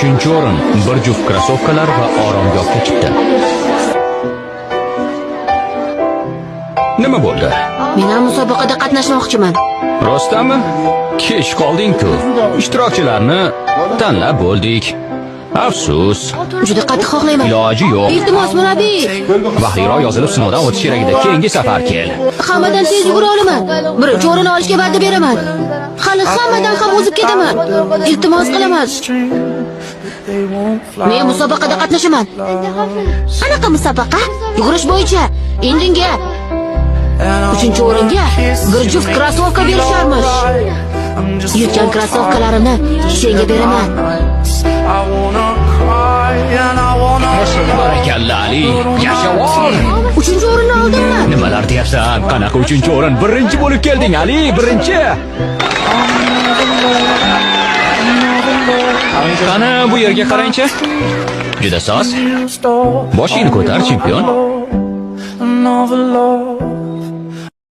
3 o'rin, bir juft krossovkalar va oromgohga chiqdi. Nima bo'ldi? Men ham musobaqada qatnashmoqchiman. Rostami? Kech qolding-ku. Ishtirokchilarni tanlab bo'ldik. Afsus. Juda qattiq xohlayman. Iloji yo'q. Iltimos, murabbiy. Vahiyroq yozilib sinovdan o'tish kerak edi. Keyingi safar kel. Hammadan tez yugura olaman. Birinchi o'rinni olishga va'da beraman. Hali hammadan ham o'zib ketaman. Iltimos qilaman. Men musobaqada qatnashaman. Qanaqa musobaqa? Yugurish bo'yicha. Indinga 3-o'ringa bir juft krossovka berisharmish. Yutgan krossovkalarimni senga beraman. Barakalla Ali, yashavor. 3-o'rinni oldimmi? Nimalar deyapsan? Qanaqa 3-o'rin? Birinchi bo'lib kelding Ali, birinchi. Qani bu yerga qarang-chi. Juda soz. Boshingni ko'tar, chempion.